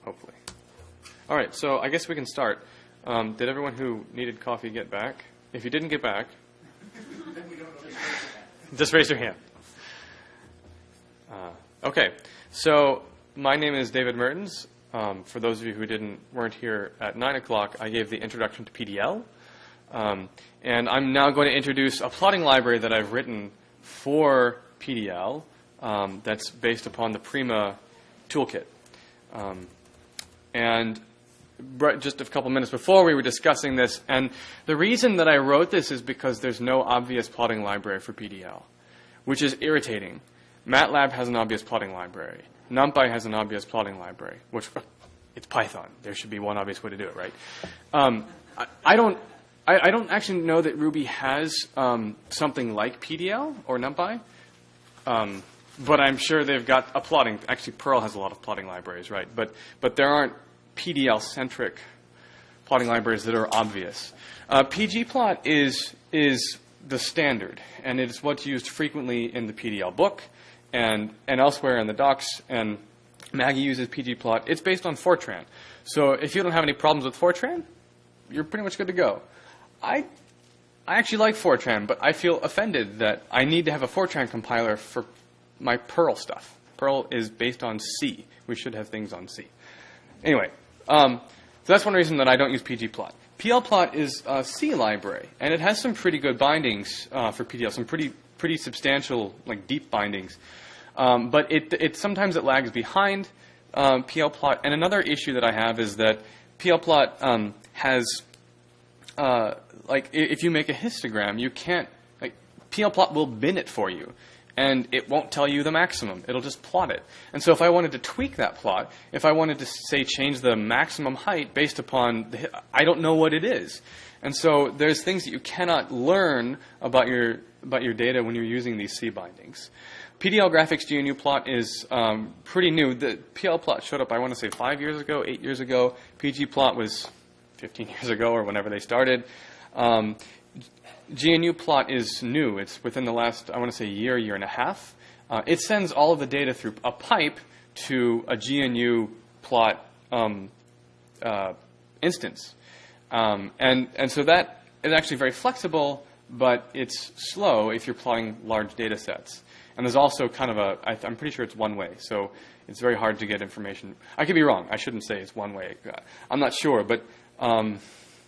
hopefully. All right, so I guess we can start. Did everyone who needed coffee get back? If you didn't get back, just raise your hand. Okay, so my name is David Mertens. For those of you who weren't here at 9 o'clock, I gave the introduction to PDL. And I'm now going to introduce a plotting library that I've written for PDL that's based upon the Prima toolkit. And just a couple minutes before, we were discussing this. And the reason that I wrote this is because there's no obvious plotting library for PDL, which is irritating. MATLAB has an obvious plotting library. NumPy has an obvious plotting library, which it's Python. There should be one obvious way to do it, right? I don't actually know that Ruby has something like PDL or NumPy, but I'm sure they've got a plotting. Actually, Perl has a lot of plotting libraries, right? But there aren't PDL-centric plotting libraries that are obvious. pgplot is the standard, and it's what's used frequently in the PDL book and elsewhere in the docs. And Maggie uses pgplot. It's based on Fortran. So if you don't have any problems with Fortran, you're pretty much good to go. I actually like Fortran, but I feel offended that I need to have a Fortran compiler for my Perl stuff. Perl is based on C. We should have things on C. Anyway, so that's one reason that I don't use pgplot. plplot is a C library, and it has some pretty good bindings for PDL, some pretty substantial, like deep bindings. But sometimes it lags behind plplot. And another issue that I have is that plplot has like if you make a histogram, you can't, like, plplot will bin it for you, and it won't tell you the maximum. It'll just plot it. And so if I wanted to tweak that plot, if I wanted to, say, change the maximum height based upon I don't know what it is. And so there's things that you cannot learn about your data when you're using these C bindings. PDL graphics GNU plot is pretty new. The plplot showed up, I want to say, 5 years ago, 8 years ago. pgplot was 15 years ago or whenever they started. GNU plot is new. It's within the last, I want to say, year and a half. It sends all of the data through a pipe to a GNU plot instance. And so that is actually very flexible, but it's slow if you're plotting large data sets. And there's also kind of I'm pretty sure it's one way, so it's very hard to get information. I could be wrong. I shouldn't say it's one way. I'm not sure, but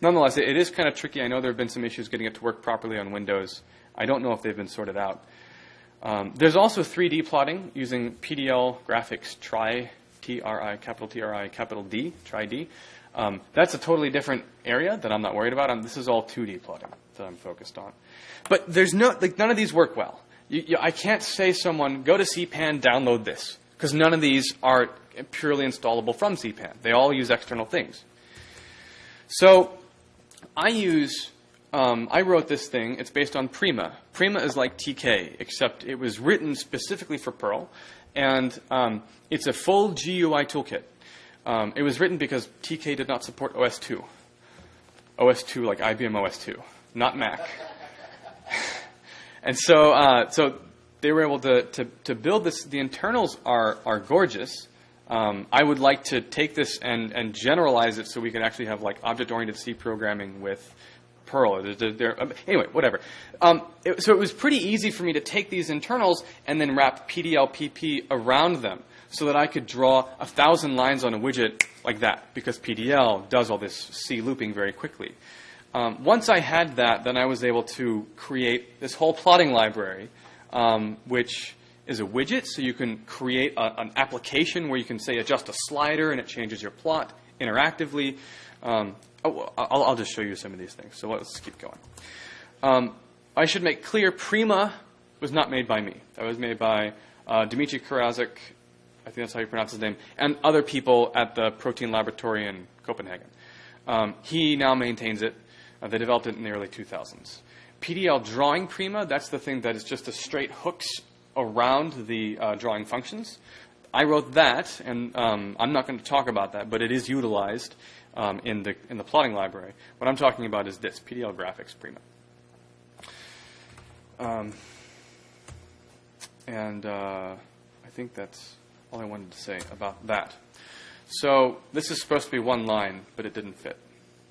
nonetheless, it is kind of tricky. I know there have been some issues getting it to work properly on Windows. I don't know if they've been sorted out. There's also 3D plotting using PDL graphics Tri, T-R-I, capital T-R-I, capital D, Tri-D. That's a totally different area that I'm not worried about. This is all 2D plotting that I'm focused on. But there's none of these work well. I can't say someone, go to CPAN, download this, because none of these are purely installable from CPAN. They all use external things. So I wrote this thing. It's based on Prima. Prima is like TK, except it was written specifically for Perl, and it's a full GUI toolkit. It was written because TK did not support OS2. OS2 like IBM OS2, not Mac. And so they were able to build this. The internals are gorgeous. I would like to take this and generalize it so we can actually have like object-oriented C programming with Perl. Anyway, whatever. So it was pretty easy for me to take these internals and then wrap PDL PP around them so that I could draw 1,000 lines on a widget like that, because PDL does all this C looping very quickly. Once I had that, then I was able to create this whole plotting library, which is a widget. So you can create an application where you can, say, adjust a slider and it changes your plot interactively. I'll just show you some of these things. So let's keep going. I should make clear, Prima was not made by me. That was made by Dmitry Karazik, I think that's how you pronounce his name, and other people at the Protein Laboratory in Copenhagen. He now maintains it. They developed it in the early 2000s. PDL drawing Prima, that's the thing that is just the straight hooks around the drawing functions. I wrote that, and I'm not going to talk about that, but it is utilized in the plotting library. What I'm talking about is this, PDL graphics Prima. I think that's all I wanted to say about that. So this is supposed to be one line, but it didn't fit.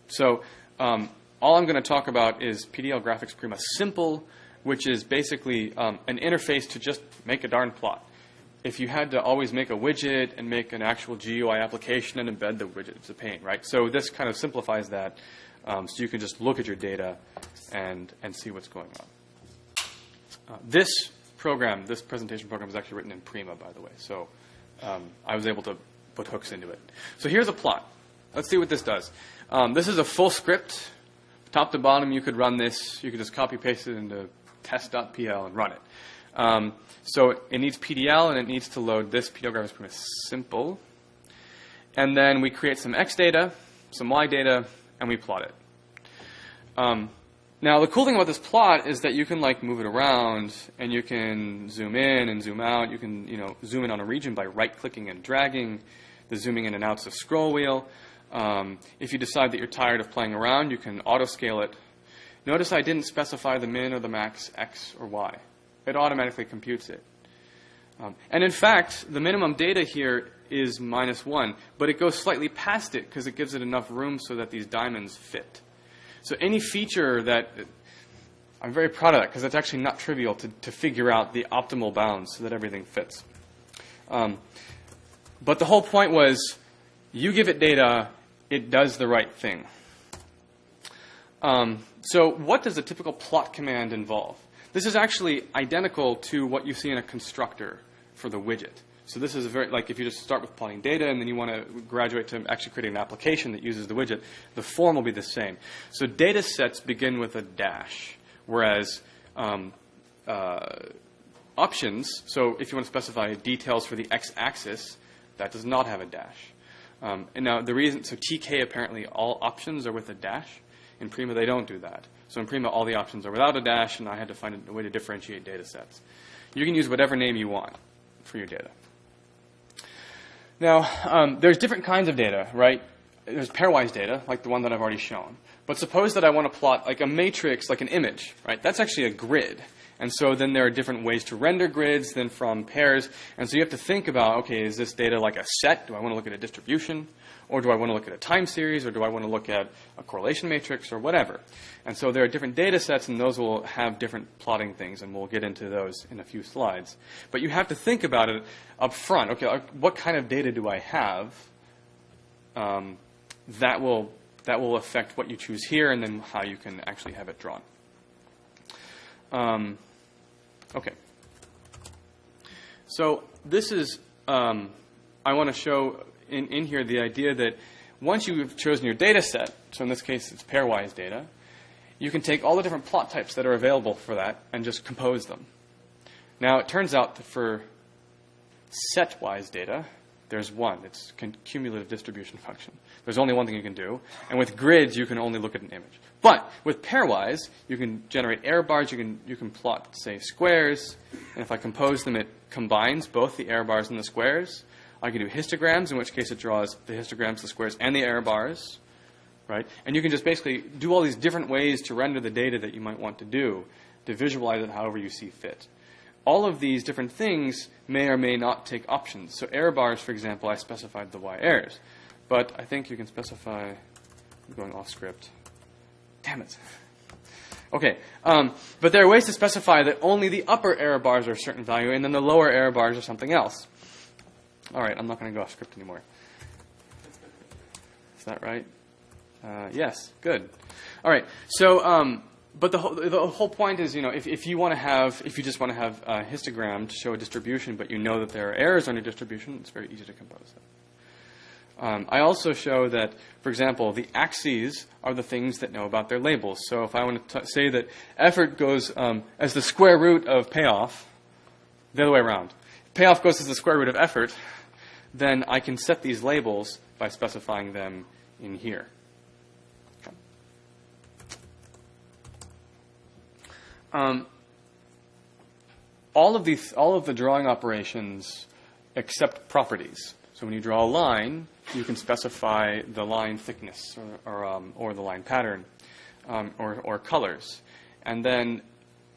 So all I'm going to talk about is PDL Graphics Prima Simple, which is basically an interface to just make a darn plot. If you had to always make a widget and make an actual GUI application and embed the widget, it's a pain, right? So this kind of simplifies that, so you can just look at your data and see what's going on. This presentation program is actually written in Prima, by the way. So I was able to put hooks into it. So here's a plot. Let's see what this does. This is a full script. Top to bottom, you could run this. You could just copy paste it into test.pl and run it. So it needs PDL, and it needs to load this PDL Graphics Prima Simple. And then we create some X data, some Y data, and we plot it. Now, the cool thing about this plot is that you can like move it around, and you can zoom in and zoom out. You can zoom in on a region by right-clicking and dragging. The zooming in and out is a scroll wheel. If you decide that you're tired of playing around, you can auto-scale it. Notice I didn't specify the min or the max X or Y. It automatically computes it. And in fact, the minimum data here is -1, but it goes slightly past it because it gives it enough room so that these diamonds fit. So any feature that, I'm very proud of that because it's actually not trivial to figure out the optimal bounds so that everything fits. But the whole point was, you give it data, it does the right thing. So what does a typical plot command involve? This is actually identical to what you see in a constructor for the widget. So this is like if you just start with plotting data and then you want to graduate to actually creating an application that uses the widget, the form will be the same. So data sets begin with a dash, whereas options, so if you want to specify details for the x-axis, that does not have a dash. And now the reason, so TK apparently all options are with a dash. In Prima they don't do that. So in Prima all the options are without a dash, and I had to find a way to differentiate data sets. You can use whatever name you want for your data. Now, there's different kinds of data, right? There's pairwise data, like the one that I've already shown. But suppose that I want to plot like a matrix, like an image, right? That's actually a grid. And so then there are different ways to render grids than from pairs. And so you have to think about, okay, is this data like a set? Do I want to look at a distribution? Or do I want to look at a time series? Or do I want to look at a correlation matrix or whatever? And so there are different data sets, and those will have different plotting things. And we'll get into those in a few slides. But you have to think about it up front. Okay, what kind of data do I have? That will affect what you choose here and then how you can actually have it drawn. Okay. So this is, I want to show in here the idea that once you've chosen your data set, so in this case it's pairwise data, you can take all the different plot types that are available for that and just compose them. Now it turns out that for setwise data, there's one. It's cumulative distribution function. There's only one thing you can do. And with grids, you can only look at an image. But with pairwise, you can generate error bars. You can plot, say, squares. And if I compose them, it combines both the error bars and the squares. I can do histograms, in which case it draws the histograms, the squares, and the error bars. Right? And you can just basically do all these different ways to render the data that you might want to do, to visualize it however you see fit. All of these different things may or may not take options. So error bars, for example, I specified the Y errors. But I think you can specify, I'm going off script. Damn it. Okay, but there are ways to specify that only the upper error bars are a certain value and then the lower error bars are something else. All right, I'm not going to go off script anymore. Is that right? Yes, good. All right, so but the whole point is, if you just want to have a histogram to show a distribution, but you know that there are errors on your distribution, it's very easy to compose that. I also show that, for example, the axes are the things that know about their labels. So if I want to say that effort goes as the square root of payoff, the other way around. If payoff goes as the square root of effort, then I can set these labels by specifying them in here. All of the drawing operations accept properties. So when you draw a line, you can specify the line thickness or the line pattern or colors. And then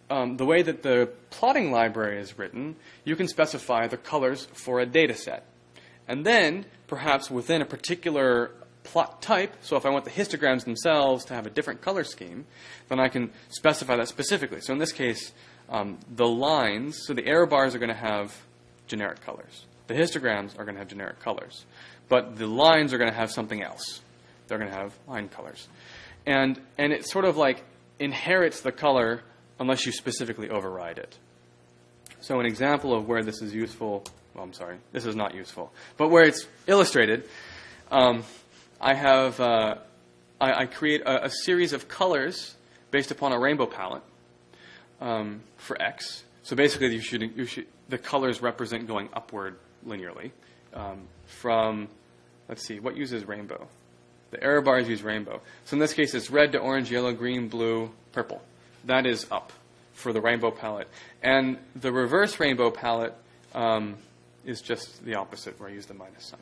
the way that the plotting library is written, you can specify the colors for a data set. And then, perhaps within a particular plot type, so if I want the histograms themselves to have a different color scheme, then I can specify that specifically. So in this case, the lines, so the error bars are going to have generic colors. The histograms are going to have generic colors. But the lines are going to have something else. They're going to have line colors. And it sort of like inherits the color unless you specifically override it. So an example of where this is useful, well, I'm sorry, this is not useful, but where it's illustrated, I create a series of colors based upon a rainbow palette for X. So basically, the colors represent going upward linearly from, let's see, what uses rainbow? The error bars use rainbow. So in this case, it's red to orange, yellow, green, blue, purple. That is up for the rainbow palette. And the reverse rainbow palette is just the opposite, where I use the minus sign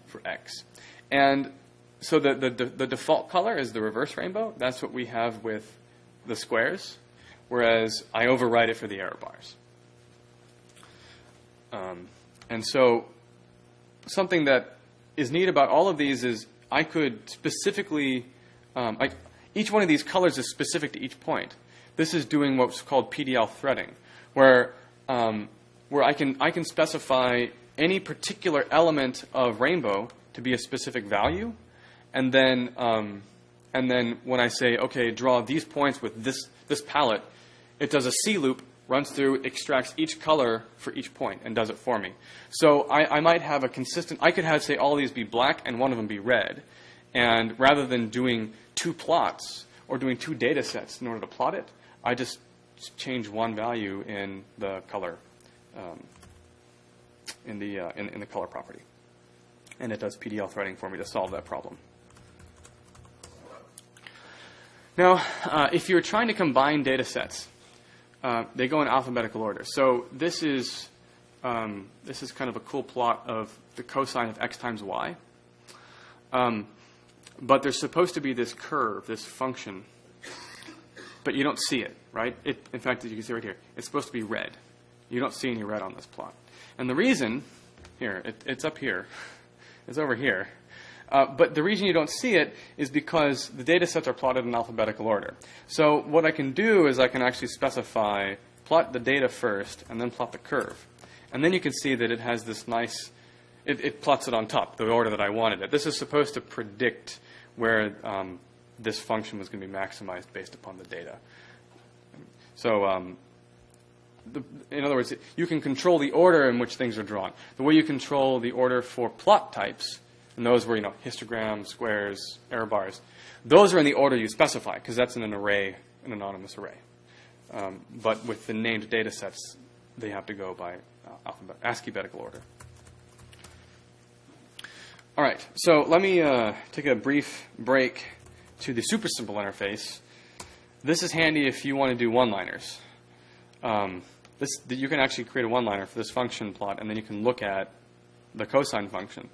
for X. And so the default color is the reverse rainbow. That's what we have with the squares, whereas I override it for the error bars. And so something that is neat about all of these is I could specifically, each one of these colors is specific to each point. This is doing what's called PDL threading, where I can specify any particular element of rainbow to be a specific value, and then when I say, okay, draw these points with this palette, it does a C loop, runs through, extracts each color for each point, and does it for me. So I might have a consistent, I could have, say, all these be black and one of them be red. And rather than doing two plots or doing two data sets in order to plot it, I just change one value in the color, in the color property. And it does PDL threading for me to solve that problem. Now, if you're trying to combine data sets, they go in alphabetical order. So this is kind of a cool plot of the cosine of x times y. But there's supposed to be this curve, this function, but you don't see it, right? In fact, as you can see right here, it's supposed to be red. You don't see any red on this plot. And the reason, here, it's up here. It's over here. But the reason you don't see it is because the data sets are plotted in alphabetical order. So what I can do is I can actually specify, plot the data first, and then plot the curve. And then you can see that it has this nice, it plots it on top, the order that I wanted it. This is supposed to predict where this function was going to be maximized based upon the data. So in other words, you can control the order in which things are drawn. The way you control the order for plot types, and those were, histogram, squares, error bars, those are in the order you specify, because that's in an array, an anonymous array. But with the named data sets, they have to go by alphabetical order. All right, so let me take a brief break to the super simple interface. This is handy if you want to do one-liners. You can actually create a one-liner for this function plot, and then you can look at the cosine function.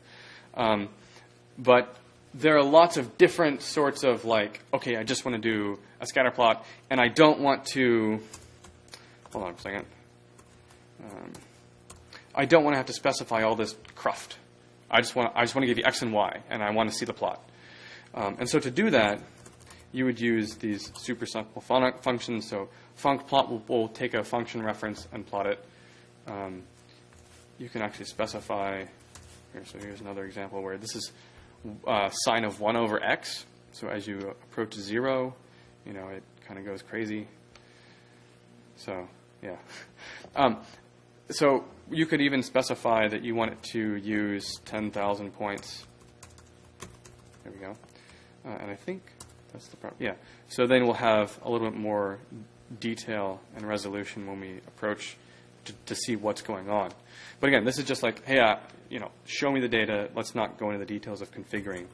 But there are lots of different sorts of okay, I just want to do a scatter plot, and I don't want to, hold on a second. I don't want to have to specify all this cruft. I just want to give you x and y, and I want to see the plot. And so to do that, you would use these super simple functions. So funcplot will take a function reference and plot it. You can actually specify. So here's another example where this is sine of 1 over x. So as you approach 0, it kind of goes crazy. So, yeah. So you could even specify that you want it to use 10,000 points. There we go. And I think that's the problem. Yeah. So then we'll have a little bit more detail and resolution when we approach to see what's going on. But again, this is just hey, show me the data. Let's not go into the details of configuring.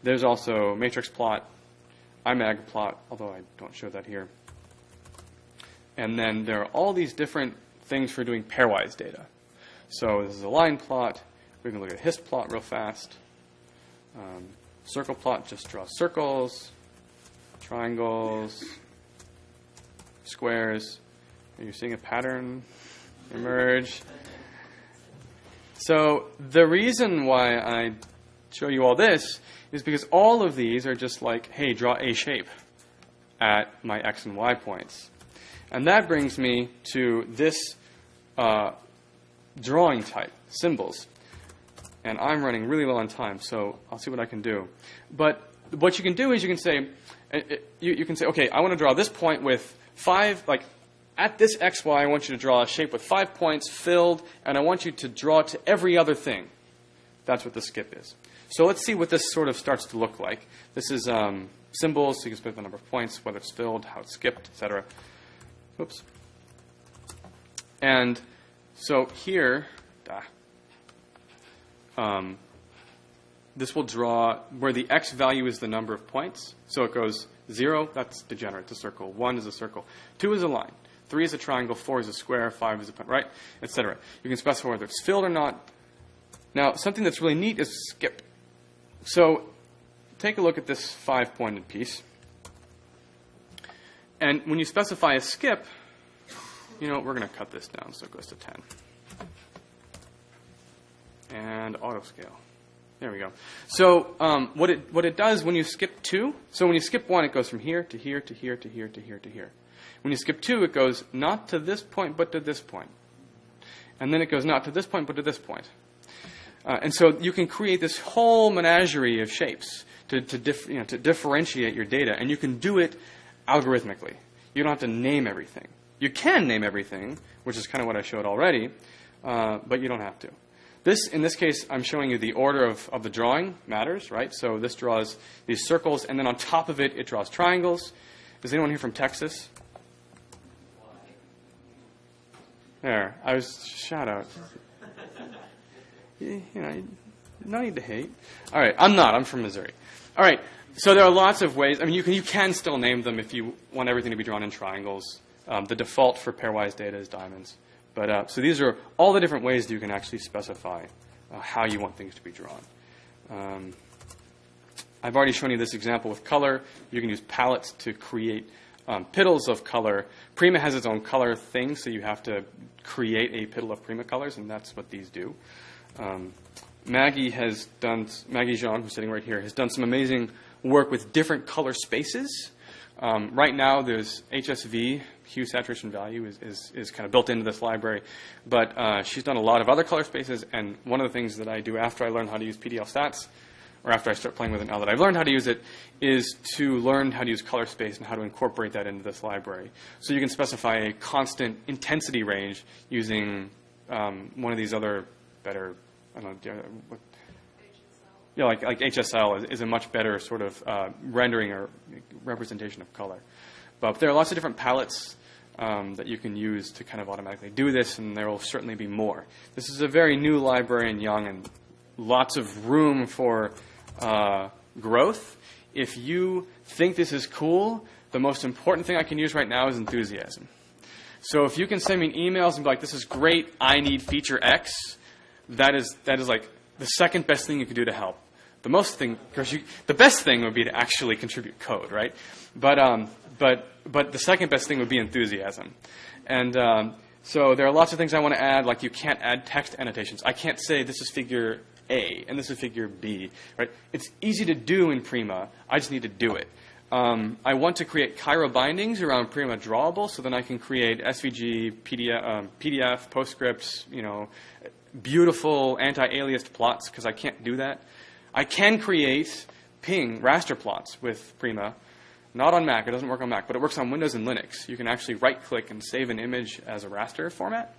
There's also matrix plot, IMAG plot, although I don't show that here. And then there are all these different things for doing pairwise data. So this is a line plot. We can look at hist plot real fast. Circle plot just draws circles, triangles, squares. Are you seeing a pattern emerge? So the reason why I show you all this is because all of these are just like, hey, draw a shape at my x and y points. And that brings me to this drawing type, symbols. And I'm running really low on time, so I'll see what I can do. But what you can do is you can say, okay, I want to draw this point with 5, like at this xy, I want you to draw a shape with 5 points filled, and I want you to draw to every other thing. That's what the skip is. So let's see what this sort of starts to look like. This is symbols, so you can split the number of points, whether it's filled, how it's skipped, etc. Oops. And so here, this will draw where the x value is the number of points. So it goes 0, that's degenerate, it's a circle. 1 is a circle. 2 is a line. 3 is a triangle. 4 is a square. 5 is a point, right? Etc. You can specify whether it's filled or not. Now, something that's really neat is skip. So take a look at this 5-pointed piece. And when you specify a skip, you know, we're going to cut this down so it goes to 10. And auto scale. There we go. So what it does when you skip 2, so when you skip 1, it goes from here to here to here to here to here to here. When you skip 2, it goes not to this point but to this point. And then it goes not to this point but to this point. And so you can create this whole menagerie of shapes to differentiate your data. And you can do it algorithmically. You don't have to name everything. You can name everything, which is kind of what I showed already, but you don't have to. In this case, I'm showing you the order of the drawing matters, right? So this draws these circles, and then on top of it, it draws triangles. Is anyone here from Texas? There, I was shout out. You know, no need to hate. All right, I'm not. I'm from Missouri. All right, so there are lots of ways. I mean, you can still name them if you want everything to be drawn in triangles. The default for pairwise data is diamonds. But so these are all the different ways that you can actually specify how you want things to be drawn. I've already shown you this example with color. You can use palettes to create piddles of color. Prima has its own color thing, so you have to create a piddle of Prima colors, and that's what these do. Maggie Jean, who's sitting right here, has done some amazing work with different color spaces. Right now, there's HSV, hue saturation value, is kind of built into this library. But she's done a lot of other color spaces, and one of the things that I do after I learn how to use PDL stats, or after I start playing with it now that I've learned how to use it, is to learn how to use color space and how to incorporate that into this library. So you can specify a constant intensity range using one of these other better, I don't know, yeah, like HSL is a much better sort of rendering or representation of color. But there are lots of different palettes that you can use to kind of automatically do this, and there will certainly be more. This is a very new library and young, and lots of room for growth. If you think this is cool, the most important thing I can use right now is enthusiasm. So if you can send me emails and be like, this is great, I need feature X, that is like the second best thing you could do to help. The best thing would be to actually contribute code, right? But the second best thing would be enthusiasm. And so there are lots of things I want to add, like you can't add text annotations. I can't say this is figure A and this is figure B, right? It's easy to do in Prima. I just need to do it. I want to create Cairo bindings around Prima drawable, so then I can create SVG, PDF, PostScript, beautiful anti-aliased plots, because I can't do that. I can create ping raster plots with Prima, not on Mac. It doesn't work on Mac, but it works on Windows and Linux. You can actually right-click and save an image as a raster format.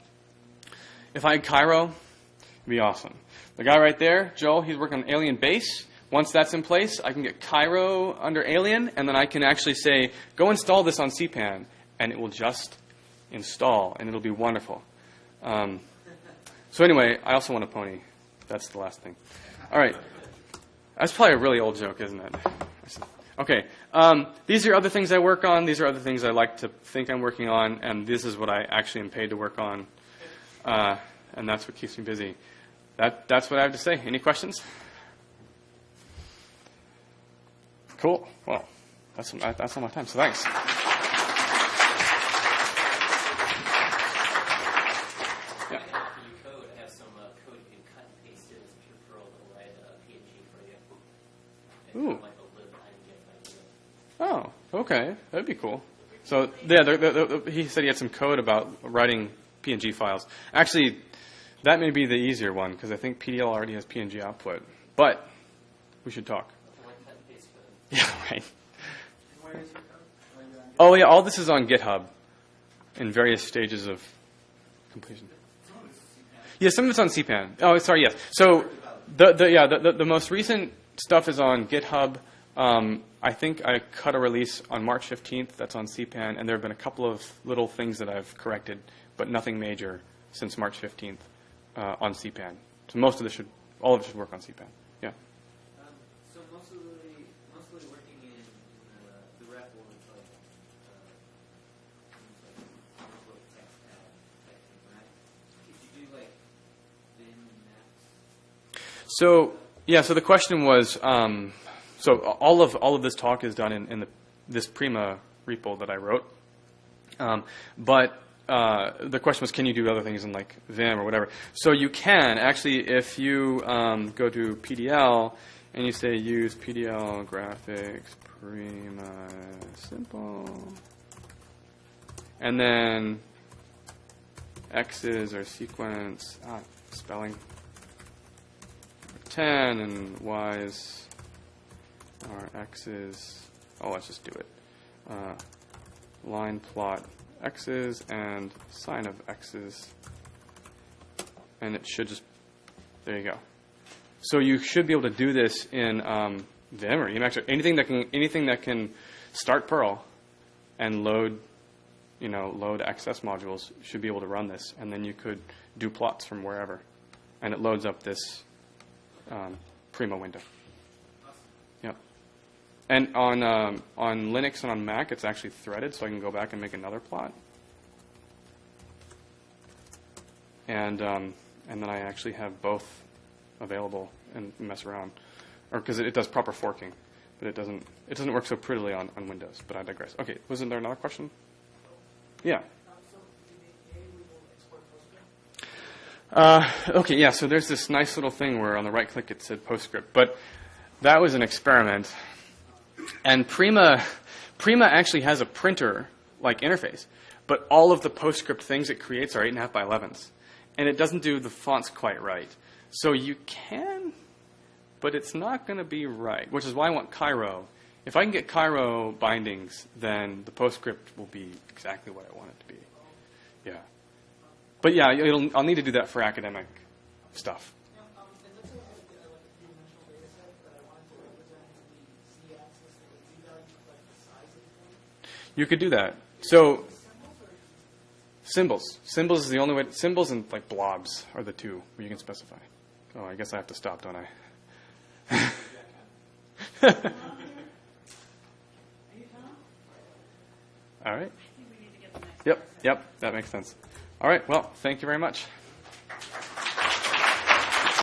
If I had Cairo, it'd be awesome. The guy right there, Joel, he's working on Alien Base. Once that's in place, I can get Cairo under Alien, and then I can actually say, go install this on CPAN, and it will just install, and it'll be wonderful. So anyway, I also want a pony. That's the last thing. All right. That's probably a really old joke, isn't it? Okay. These are other things I work on. These are other things I like to think I'm working on, and this is what I actually am paid to work on. And that's what keeps me busy. That's what I have to say. Any questions? Cool. Well, that's all my time, so thanks. Ooh. Oh, okay. That'd be cool. So, yeah, he said he had some code about writing PNG files. Actually, that may be the easier one, because I think PDL already has PNG output. But we should talk. Yeah, right. Oh, yeah, all this is on GitHub in various stages of completion. Yeah, some of it's on CPAN. Oh, sorry, yes. So the most recent stuff is on GitHub. I think I cut a release on March 15th that's on CPAN, and there have been a couple of little things that I've corrected, but nothing major since March 15th on CPAN. So most of this all of it should work on CPAN. Yeah. So mostly working in the REP or it's like text add type thing, right? If you do like bin and maps. So yeah, so the question was, so all of this talk is done in this Prima repo that I wrote, but the question was, can you do other things in like Vim or whatever? So you can actually, if you go to PDL and you say use PDL graphics Prima simple, and then X's are sequence spelling 10 and Y's are X's. Oh, let's just do it. Line plot X's and sign of X's, and it should just, there you go. So you should be able to do this in Vim or Emacs or anything that can start Perl and load access modules should be able to run this, and then you could do plots from wherever, and it loads up this Prima window. Yep. And on Linux and on Mac, it's actually threaded, so I can go back and make another plot. And then I actually have both available and mess around, or because it does proper forking, but it doesn't work so prettily on Windows. But I digress. Okay, wasn't there another question? Yeah. Okay, yeah, so there's this nice little thing where on the right click it said PostScript, but that was an experiment. And Prima actually has a printer-like interface, but all of the PostScript things it creates are 8.5 by 11s. And it doesn't do the fonts quite right. So you can, but it's not going to be right, which is why I want Cairo. If I can get Cairo bindings, then the PostScript will be exactly what I want it to be. Yeah. But yeah, I'll need to do that for academic stuff. You could do that. So symbols is the only way. Symbols and like blobs are the two where you can specify. Oh, I guess I have to stop, don't I? All right. Yep, that makes sense. All right, well, thank you very much.